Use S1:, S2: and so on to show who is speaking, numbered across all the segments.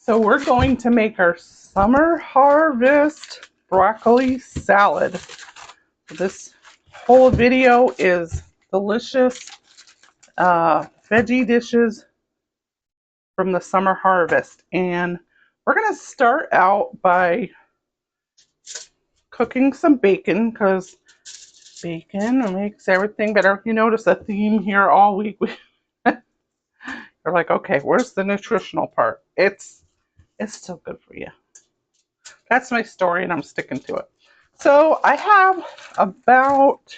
S1: So we're going to make our summer harvest broccoli salad. This whole video is delicious veggie dishes from the summer harvest. And we're going to start out by cooking some bacon because bacon makes everything better. You notice a theme here all week. You're like, okay, where's the nutritional part? It's still good for you. That's my story and I'm sticking to it. So I have about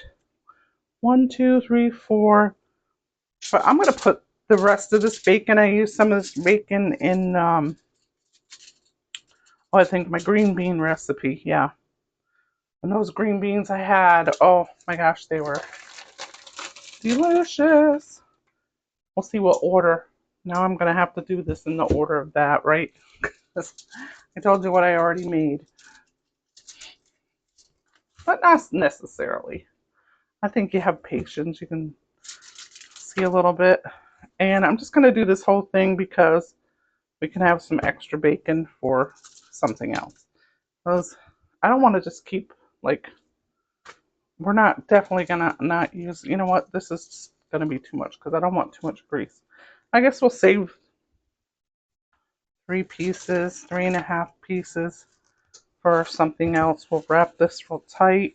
S1: 1, 2, 3, 4. But I'm going to put the rest of this bacon. I used some of this bacon in, I think my green bean recipe. Yeah. And those green beans I had, oh my gosh, they were delicious. We'll see what order. Now I'm going to have to do this in the order of that, right? I told you what I already made. But not necessarily. I think you have patience. You can see a little bit. And I'm just going to do this whole thing because we can have some extra bacon for something else. Because I don't want to just keep, like, we're not definitely going to not use, you know what, this is going to be too much because I don't want too much grease. I guess we'll save 3 pieces, 3.5 pieces for something else. We'll wrap this real tight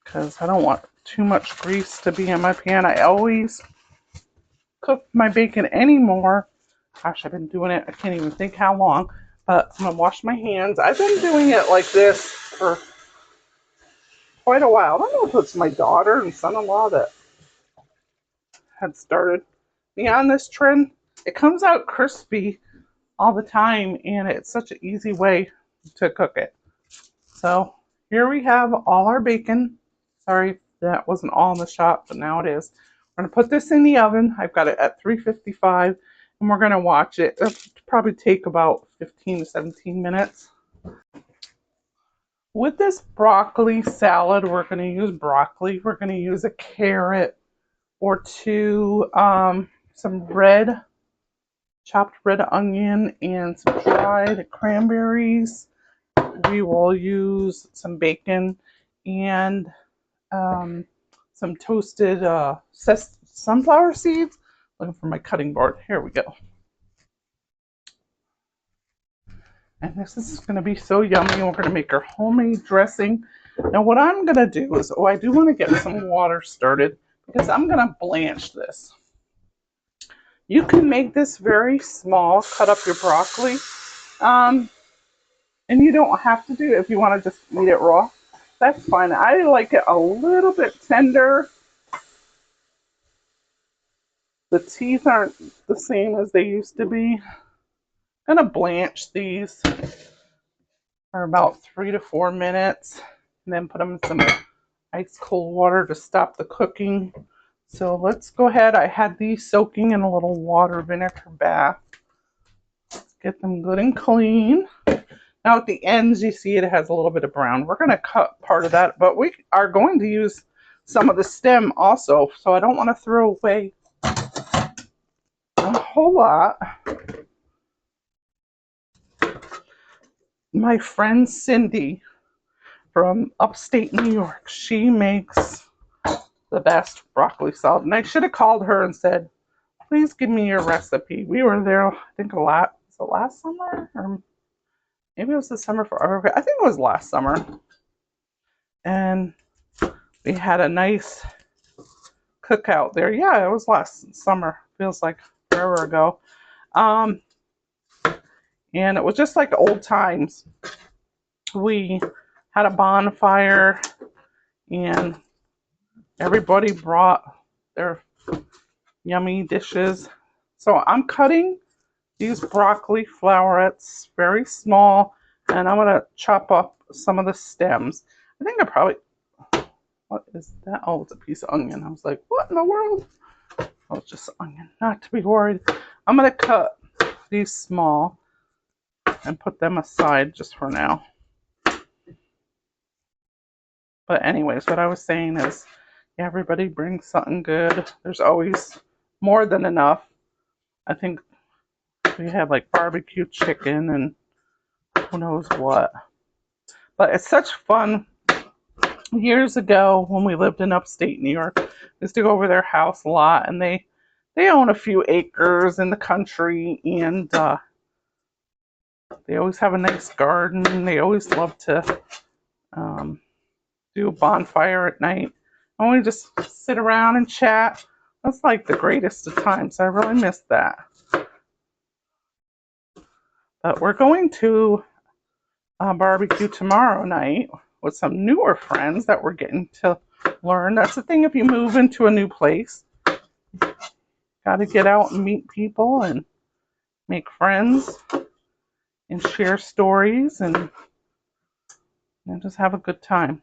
S1: because I don't want too much grease to be in my pan. I always cook my bacon anymore. Gosh, I've been doing it. I can't even think how long. But I'm going to wash my hands. I've been doing it like this for quite a while. I don't know if it's my daughter and son-in-law that had started me on this trend. It comes out crispy all the time, and it's such an easy way to cook it. So here we have all our bacon. Sorry, that wasn't all in the shot, but now it is. We're going to put this in the oven. I've got it at 355, and we're going to watch it. It'll probably take about 15 to 17 minutes. With this broccoli salad, we're going to use broccoli. We're going to use a carrot or 2, some chopped red onion, and some dried cranberries. We will use some bacon and some toasted sunflower seeds. Looking for my cutting board. Here we go. And this is going to be so yummy. And we're going to make our homemade dressing. Now what I'm going to do is, I do want to get some water started because I'm going to blanch this. You can make this very small, cut up your broccoli. And you don't have to do it if you want to just eat it raw. That's fine. I like it a little bit tender. The teeth aren't the same as they used to be. I'm going to blanch these for about 3 to 4 minutes and then put them in some ice cold water to stop the cooking. So let's go ahead. I had these soaking in a little water vinegar bath. Let's get them good and clean. Now at the ends, you see it has a little bit of brown. We're going to cut part of that, but we are going to use some of the stem also, so I don't want to throw away a whole lot. My friend Cindy from upstate New York, she makes the best broccoli salad. And I should have called her and said, please give me your recipe. We were there, I think was it last summer? Or maybe it was the summer I think it was last summer. And we had a nice cookout there. Yeah, it was last summer. Feels like forever ago. And it was just like old times. We had a bonfire and everybody brought their yummy dishes. So I'm cutting these broccoli flowerets very small, and I'm going to chop up some of the stems. I think I probably, what is that? Oh, it's a piece of onion. I was like, what in the world? Oh, it's just onion. Not to be worried. I'm going to cut these small and put them aside just for now. But anyways, what I was saying is, yeah, everybody brings something good. There's always more than enough. I think We had like barbecue chicken and who knows what. But it's such fun. Years ago when we lived in upstate New York, I used to go over their house a lot, and they own a few acres in the country, and they always have a nice garden. They always love to um, do a bonfire at night. And we just sit around and chat. That's like the greatest of times. I really miss that. But we're going to barbecue tomorrow night with some newer friends that we're getting to learn. That's the thing if you move into a new place. Got to get out and meet people and make friends and share stories and just have a good time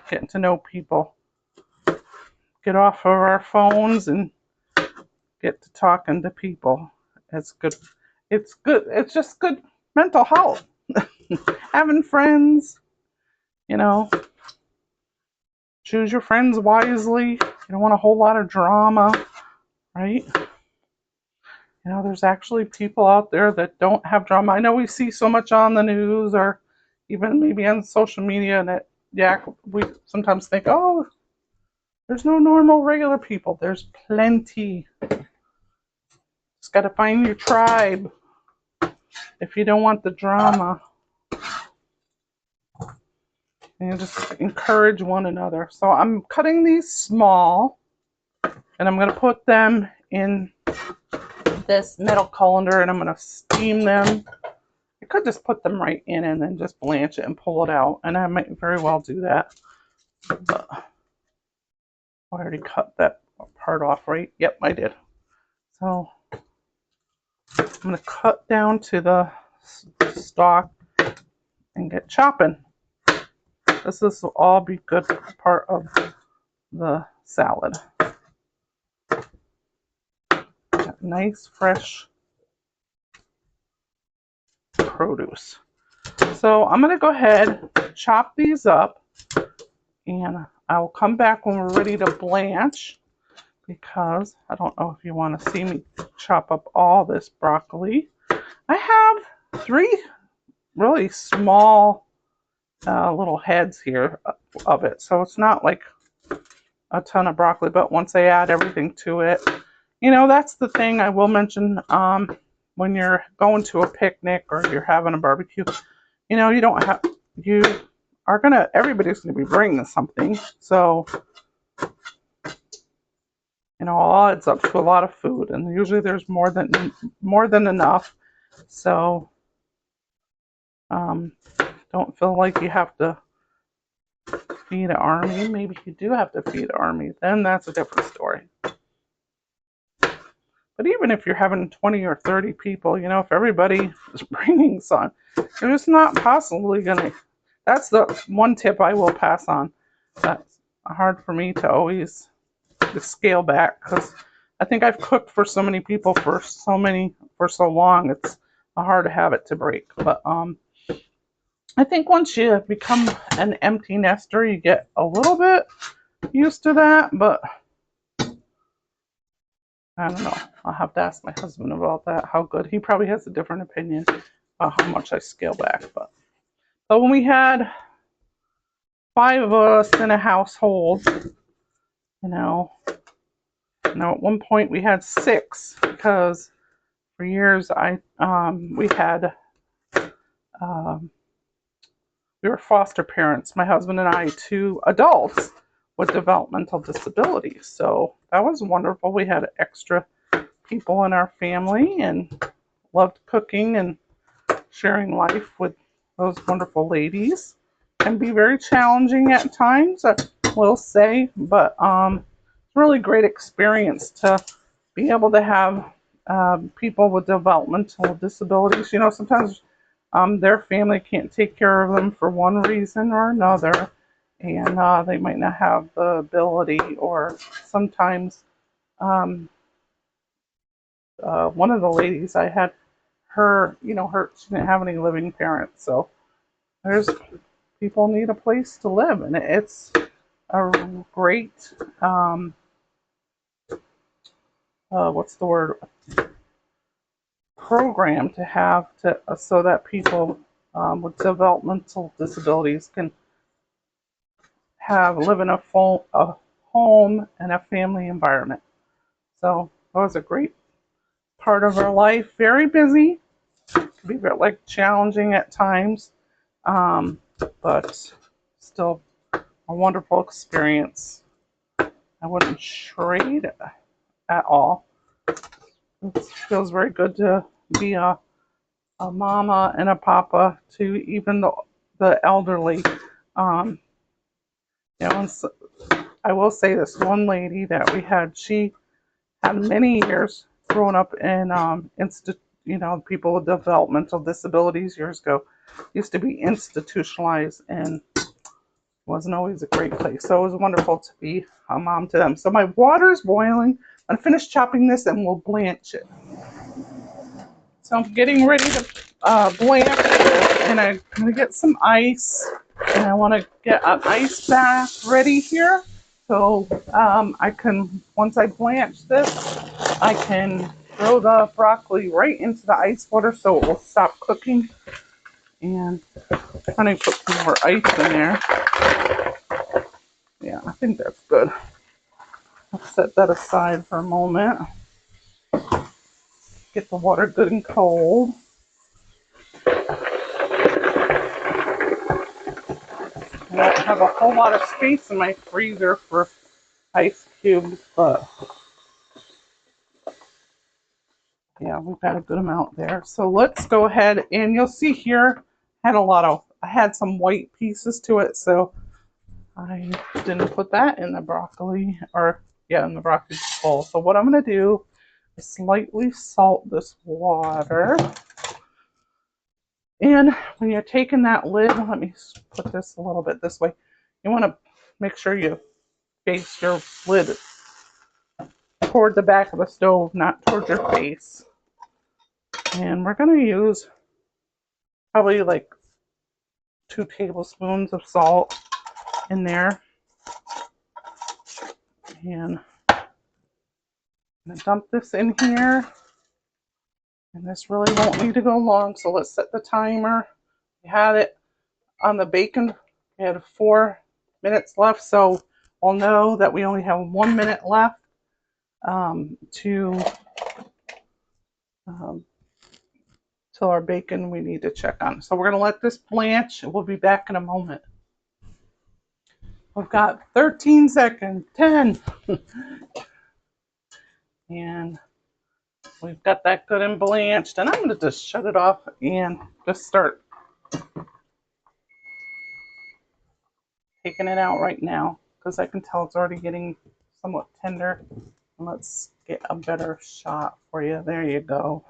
S1: getting to know people. Get off of our phones and get to talking to people. It's good. It's good. It's just good mental health. Having friends, you know, choose your friends wisely. You don't want a whole lot of drama, right? You know, there's actually people out there that don't have drama. I know we see so much on the news or even maybe on social media, and we sometimes think, oh, there's no normal, regular people. There's plenty. Just got to find your tribe if you don't want the drama. And you just encourage one another. So I'm cutting these small, and I'm going to put them in this metal colander, and I'm going to steam them. I could just put them right in and then just blanch it and pull it out, and I might very well do that. But I already cut that part off, right? Yep, I did. So I'm going to cut down to the stalk and get chopping. This will all be good part of the salad. Got nice fresh produce. So I'm going to go ahead, chop these up, and I will come back when we're ready to blanch, because I don't know if you want to see me chop up all this broccoli. I have 3 really small little heads here of it, so it's not like a ton of broccoli, but once I add everything to it, you know, that's the thing I will mention when you're going to a picnic or you're having a barbecue, you know, everybody's going to be bringing something, so you know, all adds up to a lot of food, and usually there's more than enough. So don't feel like you have to feed an army. Maybe you do have to feed an army. Then that's a different story. But even if you're having 20 or 30 people, you know, if everybody is bringing some, you're just not possibly going to. That's the one tip I will pass on. That's hard for me to always scale back, because I think I've cooked for so many people for so long. It's a hard habit to break. But I think once you become an empty nester, you get a little bit used to that. But I don't know. I'll have to ask my husband about that. How good. He probably has a different opinion about how much I scale back. But when we had 5 of us in a household, you know, at one point we had 6, because for years we were foster parents, my husband and I, to adults with developmental disabilities. So that was wonderful. We had extra people in our family and loved cooking and sharing life with those wonderful ladies. Can be very challenging at times, I will say, but it's a really great experience to be able to have people with developmental disabilities. You know, sometimes their family can't take care of them for one reason or another, and they might not have the ability, or sometimes one of the ladies I had, she didn't have any living parents, so there's people need a place to live, and it's a great what's the word? program to have to so that people with developmental disabilities can live in a home and a family environment. So that was a great part of our life. Very busy, can be like challenging at times, but still a wonderful experience. I wouldn't trade at all. It feels very good to be a mama and a papa to even the elderly. Um, and so, I will say this one lady that we had, she had many years growing up in people with developmental disabilities years ago, used to be institutionalized and wasn't always a great place. So it was wonderful to be a mom to them. So my water's boiling. I'm gonna finish chopping this and we'll blanch it. So I'm getting ready to blanch this, and I'm gonna get some ice, and I want to get an ice bath ready here. So I can, once I blanch this, I can throw the broccoli right into the ice water so it will stop cooking. And I'm gonna put some more ice in there. Yeah, I think that's good. I'll set that aside for a moment. Get the water good and cold. I don't have a whole lot of space in my freezer for ice cubes, but yeah, we've got a good amount there. So let's go ahead, and you'll see here, I had some white pieces to it, so I didn't put that in the broccoli, in the broccoli bowl. So what I'm going to do is slightly salt this water. And when you're taking that lid, let me put this a little bit this way. You want to make sure you face your lid toward the back of the stove, not towards your face. And we're going to use probably like 2 tablespoons of salt in there. And I'm going to dump this in here. And this really won't need to go long, so let's set the timer. We had it on the bacon. We had 4 minutes left, so we'll know that we only have 1 minute left till our bacon we need to check on. So we're going to let this blanch. We'll be back in a moment. We've got 13 seconds, 10. And we've got that good and blanched. And I'm going to just shut it off and just start taking it out right now, because I can tell it's already getting somewhat tender. And let's get a better shot for you. There you go.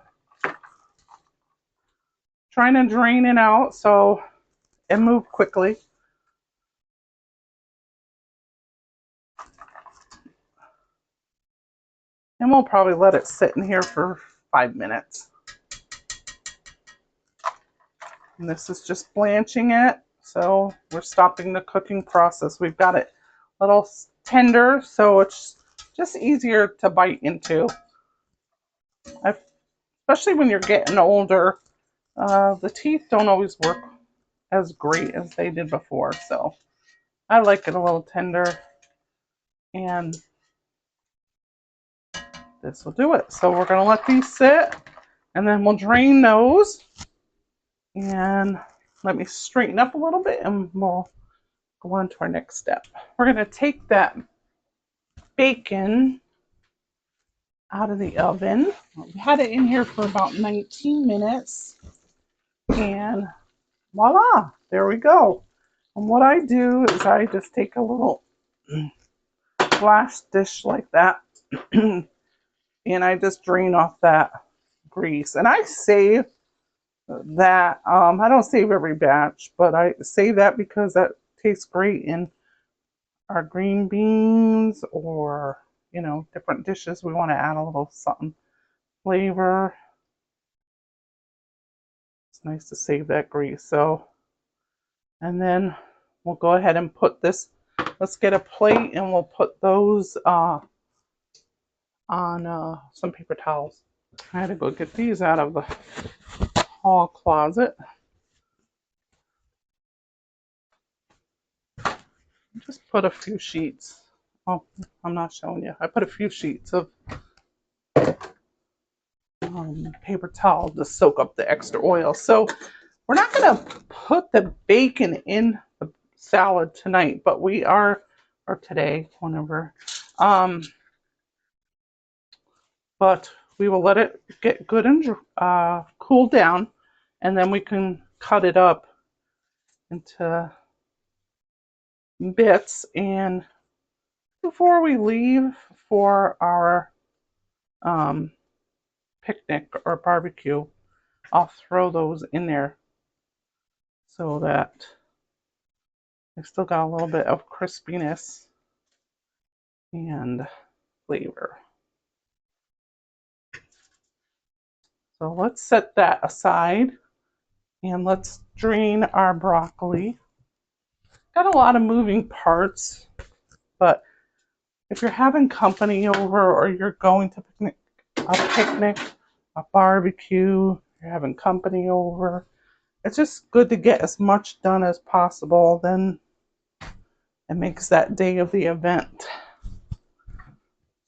S1: Trying to drain it out so it moves quickly. And we'll probably let it sit in here for 5 minutes. And this is just blanching it. So we're stopping the cooking process. We've got it a little tender, so it's just easier to bite into. Especially when you're getting older, the teeth don't always work as great as they did before. So I like it a little tender. And this will do it. So we're going to let these sit, and then we'll drain those. And let me straighten up a little bit, and we'll go on to our next step. We're going to take that bacon out of the oven. We had it in here for about 19 minutes. And voila, there we go. And what I do is I just take a little glass dish like that and I just drain off that grease. And I save that. I don't save every batch, but I save that because that tastes great in our green beans or, different dishes. We want to add a little something flavor. It's nice to save that grease. So, and then we'll go ahead and put this, let's get a plate and we'll put those on some paper towels. I had to go get these out of the hall closet. Just put a few sheets. Oh, I'm not showing you. I put a few sheets of paper towel to soak up the extra oil. So we're not going to put the bacon in the salad tonight, but we are, or today, whenever. But we will let it get good and cool down, and then we can cut it up into bits. And before we leave for our picnic or barbecue, I'll throw those in there so that I still got a little bit of crispiness and flavor. So let's set that aside and let's drain our broccoli. Got a lot of moving parts, but if you're having company over or you're going to a barbecue, you're having company over, it's just good to get as much done as possible. Then it makes that day of the event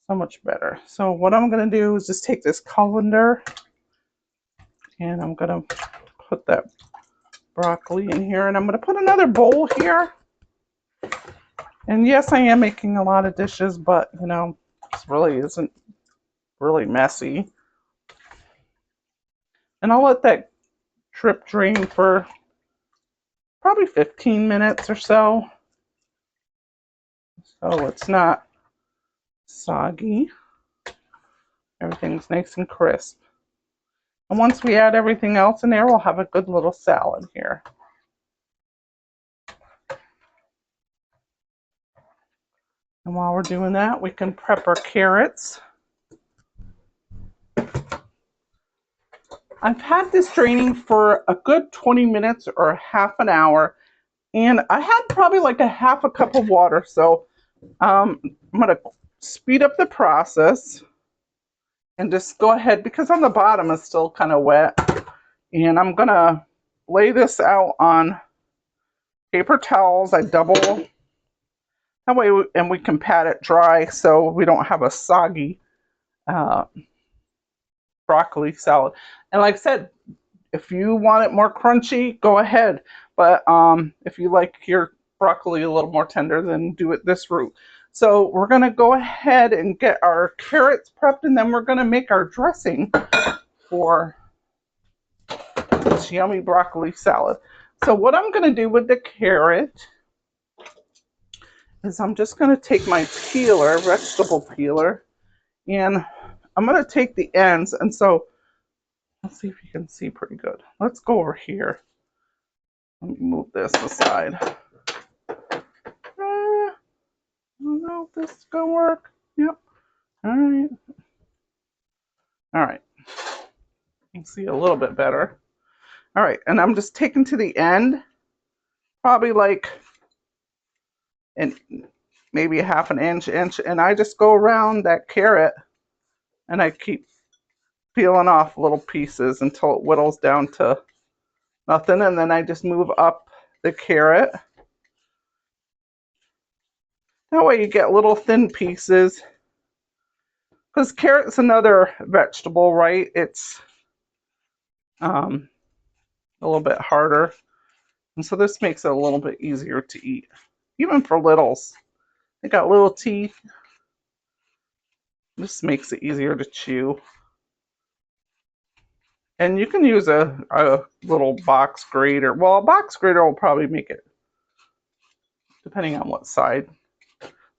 S1: so much better. So what I'm going to do is just take this colander and I'm going to put that broccoli in here, and I'm going to put another bowl here. And yes, I am making a lot of dishes, but you know, this really isn't really messy. And I'll let that drip drain for probably 15 minutes or so. So it's not soggy. Everything's nice and crisp. And once we add everything else in there, we'll have a good little salad here. And while we're doing that, we can prep our carrots. I've had this draining for a good 20 minutes or a half an hour, and I had probably like a half a cup of water. So I'm going to speed up the process and just go ahead, because on the bottom is still kind of wet. And I'm going to lay this out on paper towels. I double that way, and we can pat it dry so we don't have a soggy broccoli salad. And like I said, if you want it more crunchy, go ahead. But if you like your broccoli a little more tender, then do it this route. So we're going to go ahead and get our carrots prepped, and then we're going to make our dressing for this yummy broccoli salad. So what I'm going to do with the carrot is I'm just going to take my peeler, vegetable peeler, and I'm going to take the ends. And so let's see if you can see pretty good. Let's go over here. Let me move this aside. I don't know if this is going to work. Yep. All right. All right. You can see a little bit better. All right. And I'm just taking to the end, probably like maybe a half an inch, and I just go around that carrot and I keep peeling off little pieces until it whittles down to nothing, and then I just move up the carrot. That way you get little thin pieces, because carrot's another vegetable, right? It's a little bit harder, and so this makes it a little bit easier to eat, even for littles. They got little teeth. This makes it easier to chew. And you can use a little box grater. Well, a box grater will probably make it, depending on what side.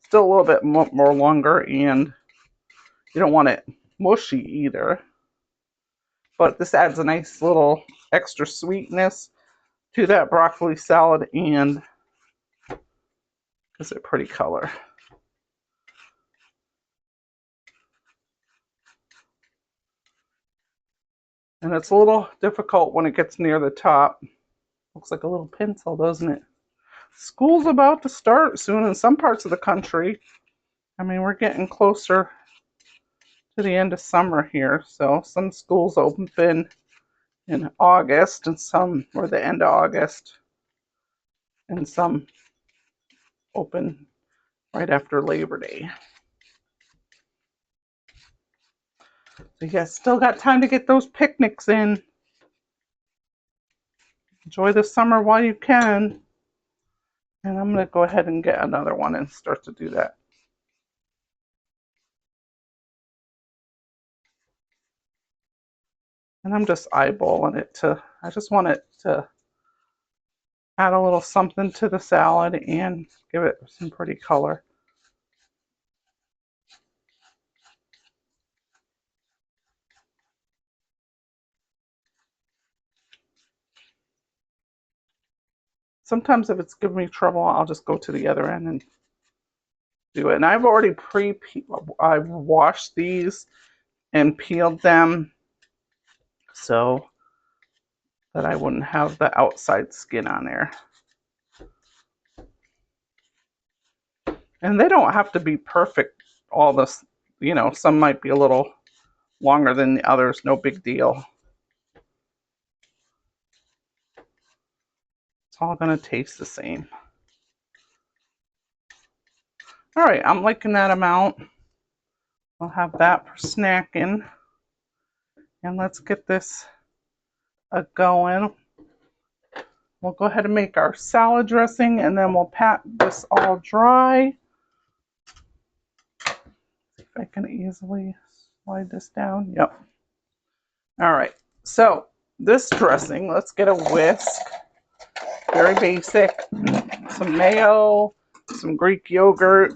S1: Still a little bit more longer, and you don't want it mushy either. But this adds a nice little extra sweetness to that broccoli salad and gives it a pretty color. And it's a little difficult when it gets near the top. Looks like a little pencil, doesn't it? School's about to start soon in some parts of the country. I mean, we're getting closer to the end of summer here. So some schools open in August and some, or the end of August, and some open right after Labor Day. So you still got time to get those picnics in. Enjoy the summer while you can. And I'm going to go ahead and get another one and start to do that. And I'm just eyeballing it I just want it to add a little something to the salad and give it some pretty color. Sometimes if it's giving me trouble, I'll just go to the other end and do it. And I've already I've washed these and peeled them so that I wouldn't have the outside skin on there. And they don't have to be perfect, all this, some might be a little longer than the others, no big deal. It's all going to taste the same. All right, I'm liking that amount. I'll have that for snacking. And let's get this going. We'll go ahead and make our salad dressing and then we'll pat this all dry. See if I can easily slide this down. Yep. All right, so this dressing, let's get a whisk. Very basic. Some mayo, some Greek yogurt.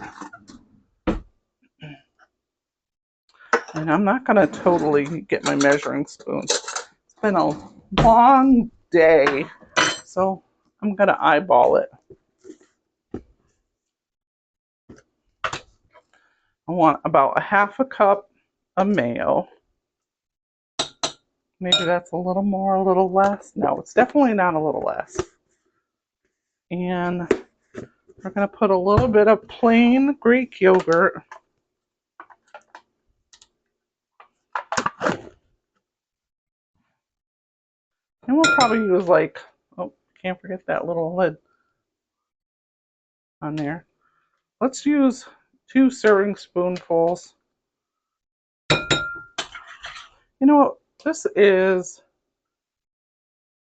S1: And I'm not going to totally get my measuring spoon. It's been a long day, so I'm going to eyeball it. I want about a half a cup of mayo. Maybe that's a little more, a little less. No, it's definitely not a little less. And we're going to put a little bit of plain Greek yogurt. And we'll probably use can't forget that little lid on there. Let's use 2 serving spoonfuls. You know what? This is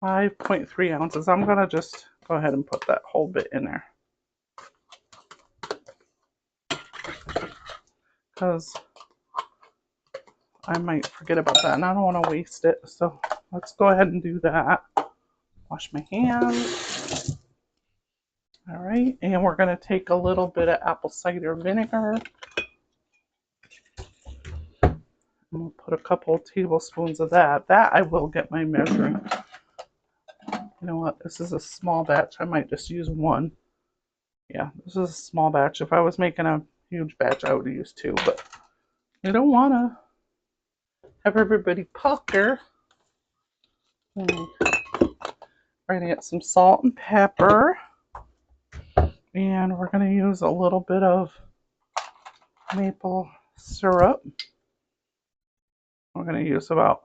S1: 5.3 ounces. I'm going to just go ahead and put that whole bit in there. Because I might forget about that and I don't want to waste it. So let's go ahead and do that. Wash my hands. All right, and we're going to take a little bit of apple cider vinegar. And we'll put a couple of tablespoons of that. That I will get my measuring. You know what? This is a small batch. I might just use 1. Yeah, this is a small batch. If I was making a huge batch, I would use 2. But you don't want to have everybody pucker. Ready to get some salt and pepper. And we're going to use a little bit of maple syrup. We're going to use about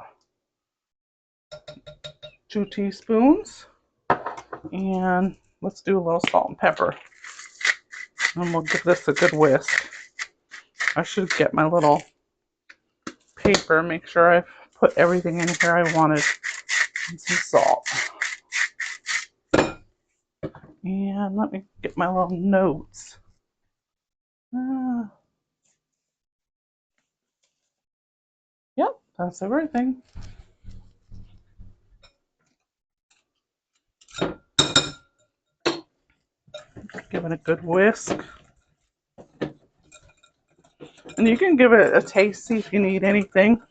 S1: 2 teaspoons. And let's do a little salt and pepper. And we'll give this a good whisk. I should get my little paper, make sure I've put everything in here I wanted. And some salt. And let me get my little notes. Yep, that's everything. Give it a good whisk. And you can give it a taste, see if you need anything.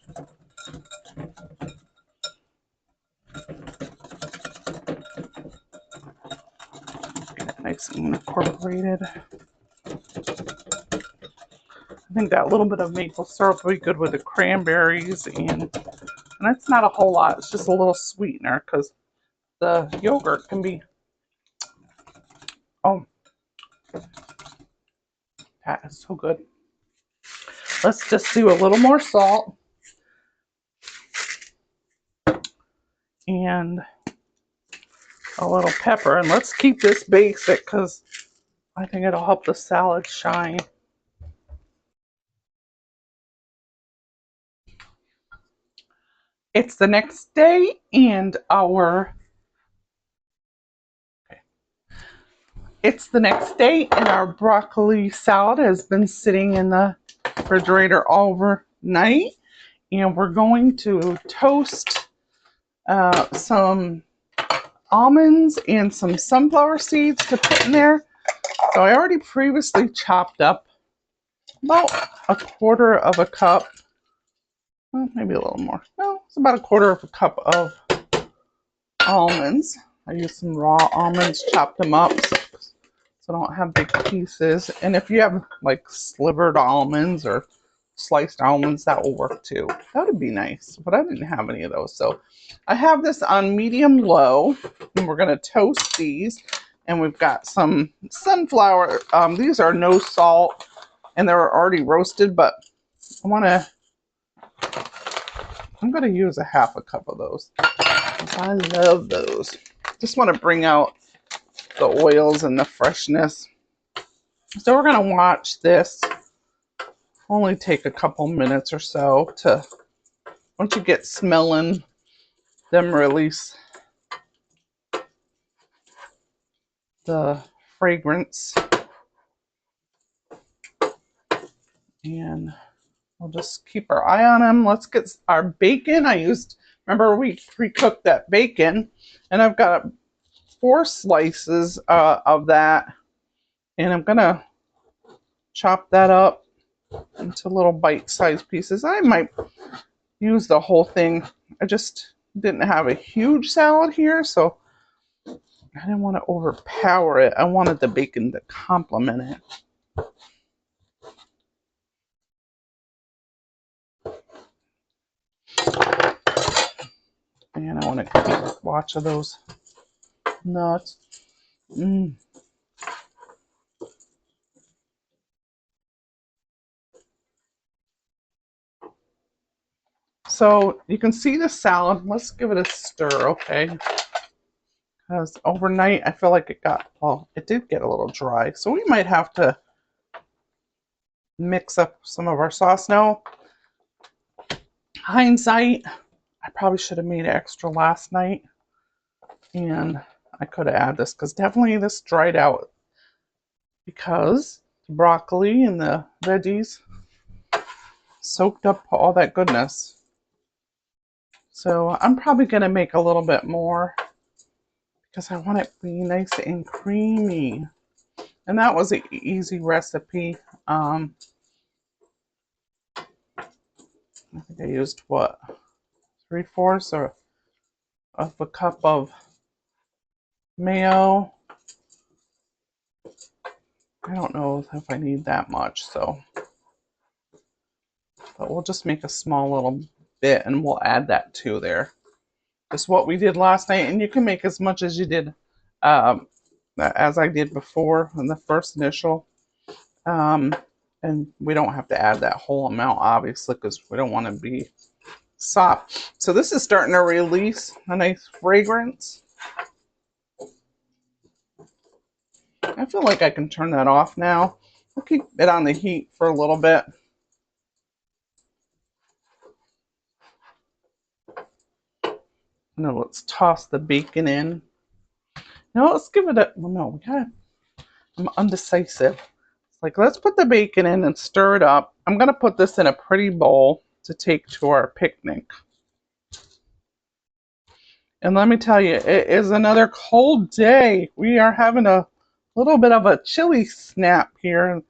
S1: Get it nice and incorporated. I think that little bit of maple syrup will be good with the cranberries, and that's not a whole lot. It's just a little sweetener because the yogurt can be, oh, that is so good. Let's just do a little more salt and a little pepper. And let's keep this basic because I think it'll help the salad shine. It's the next day and our broccoli salad has been sitting in the refrigerator overnight. And we're going to toast some almonds and some sunflower seeds to put in there. So I already previously chopped up about a quarter of a cup, well, maybe a little more. No, it's about a quarter of a cup of almonds. I used some raw almonds, chopped them up so I don't have big pieces. And if you have like slivered almonds or sliced almonds, that will work too. That would be nice, but I didn't have any of those. So I have this on medium low, and we're going to toast these. And we've got some sunflower. These are no salt, and they're already roasted, but I'm going to use a half a cup of those. I love those. Just want to bring out the oils and the freshness. So we're going to watch this. Only take a couple minutes or so to, once you get smelling them release the fragrance. And we'll just keep our eye on them. Let's get our bacon. Remember we pre-cooked that bacon, and I've got 4 slices of that, and I'm gonna chop that up into little bite-sized pieces. I might use the whole thing. I just didn't have a huge salad here, so I didn't want to overpower it. I wanted the bacon to complement it. And I want to keep watch of those nuts. So you can see the salad. Let's give it a stir, okay? Because overnight I feel like it did get a little dry. So we might have to mix up some of our sauce. Now, hindsight, I probably should have made extra last night. And I could have added this because definitely this dried out because the broccoli and the veggies soaked up all that goodness. So I'm probably going to make a little bit more because I want it to be nice and creamy. And that was an easy recipe. I think I used what? 3/4 of a cup of mayo. I don't know if I need that much, but we'll just make a small little bit and we'll add that to there. It's what we did last night, and you can make as much as you did, as I did before in the first initial. And we don't have to add that whole amount, obviously, because we don't want to be soft. So this is starting to release a nice fragrance. I feel like I can turn that off now. We'll keep it on the heat for a little bit. And then let's toss the bacon in. Now let's give it I'm undecisive. It's like, let's put the bacon in and stir it up. I'm going to put this in a pretty bowl to take to our picnic. And let me tell you, it is another cold day. We are having a little bit of a chilly snap here in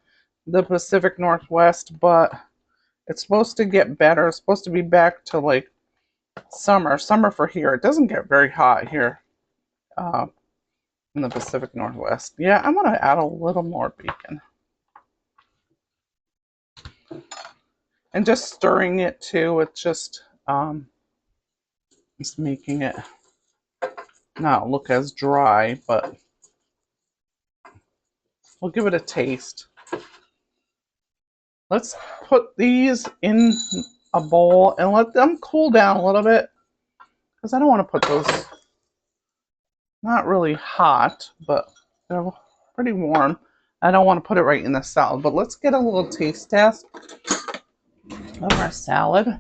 S1: the Pacific Northwest, but it's supposed to get better. It's supposed to be back to like summer for here. It doesn't get very hot here in the Pacific Northwest. Yeah, I'm going to add a little more bacon. And just stirring it too. It's just making it not look as dry, but we'll give it a taste. Let's put these in a bowl and let them cool down a little bit, because I don't want to put those, not really hot, but they're pretty warm. I don't want to put it right in the salad, but let's get a little taste test of our salad.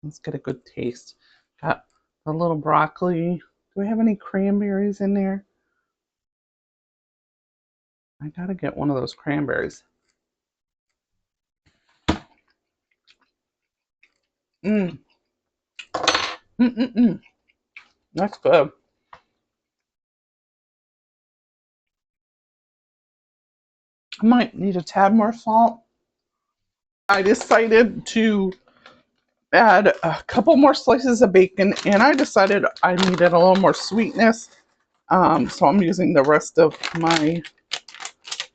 S1: Let's get a good taste. Got a little broccoli. Do we have any cranberries in there? I gotta get one of those cranberries. Mmm. Mm-mm-mm. That's good. I might need a tad more salt. I decided to add a couple more slices of bacon, and I decided I needed a little more sweetness. So I'm using the rest of my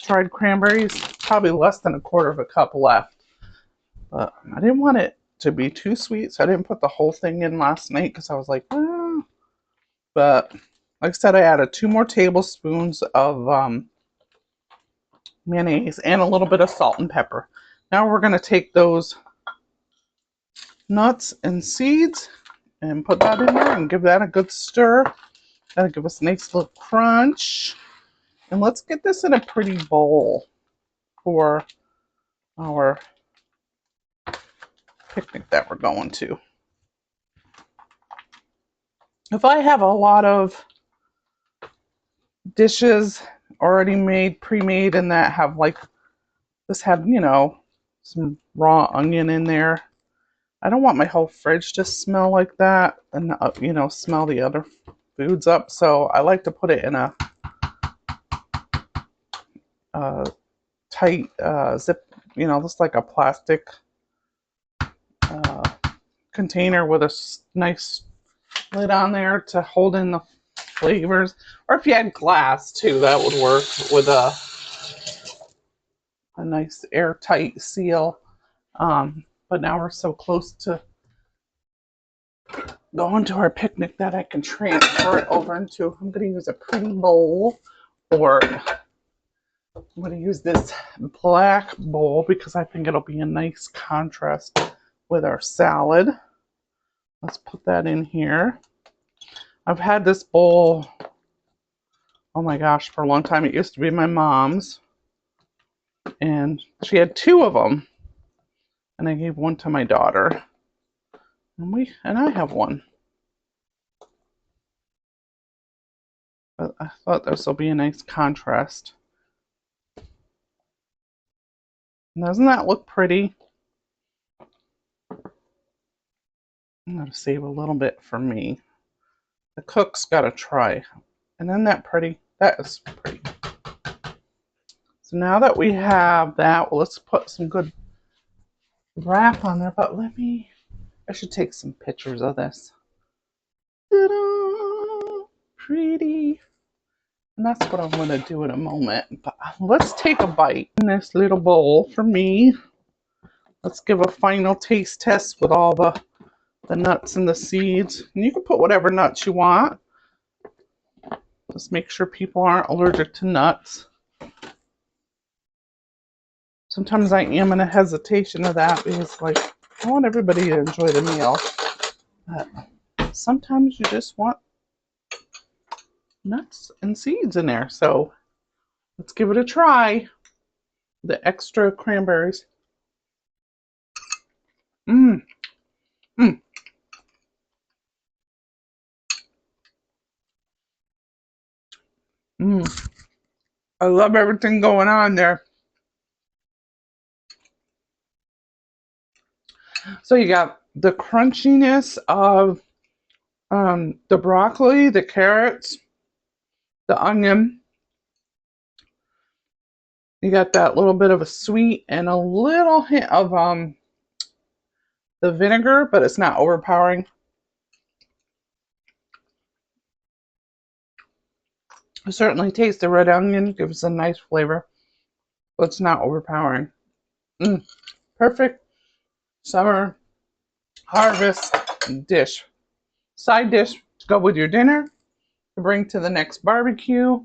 S1: dried cranberries, probably less than a quarter of a cup left. But I didn't want it to be too sweet, so I didn't put the whole thing in last night because I was like, oh. But like I said, I added 2 more tablespoons of mayonnaise and a little bit of salt and pepper. Now we're going to take those nuts and seeds and put that in there and give that a good stir. That'll give us a nice little crunch. And let's get this in a pretty bowl for our picnic that we're going to. If I have a lot of dishes already made, pre-made, and that have like, this had, you know, some raw onion in there, I don't want my whole fridge to smell like that and, you know, smell the other foods up. So I like to put it in a tight zip, you know, just like a plastic container with a nice lid on there to hold in the flavors. Or if you had glass too, that would work with a nice airtight seal. But now we're so close to going to our picnic that I can transfer it over into, I'm going to use a pretty bowl, or I'm going to use this black bowl because I think it'll be a nice contrast with our salad. Let's put that in here. I've had this bowl, oh my gosh, for a long time. It used to be my mom's, and she had 2 of them, and I gave one to my daughter, and I have one. But I thought this will be a nice contrast. Doesn't that look pretty? I'm going to save a little bit for me. The cook's got to try. And isn't that pretty? That is pretty. So now that we have that, well, let's put some good wrap on there. But I should take some pictures of this. Ta-da! Pretty. And that's what I'm going to do in a moment. But let's take a bite in this little bowl for me. Let's give a final taste test with all the nuts and the seeds. And you can put whatever nuts you want. Just make sure people aren't allergic to nuts. Sometimes I am in a hesitation of that because, like, I want everybody to enjoy the meal. But sometimes you just want nuts and seeds in there. So let's give it a try. The extra cranberries. Mmm. Mmm. Mmm. I love everything going on there. So you got the crunchiness of the broccoli, the carrots, the onion. You got that little bit of a sweet and a little hint of the vinegar, but it's not overpowering. I certainly taste the red onion, gives a nice flavor, but it's not overpowering. Perfect summer harvest dish. Side dish to go with your dinner. to bring to the next barbecue.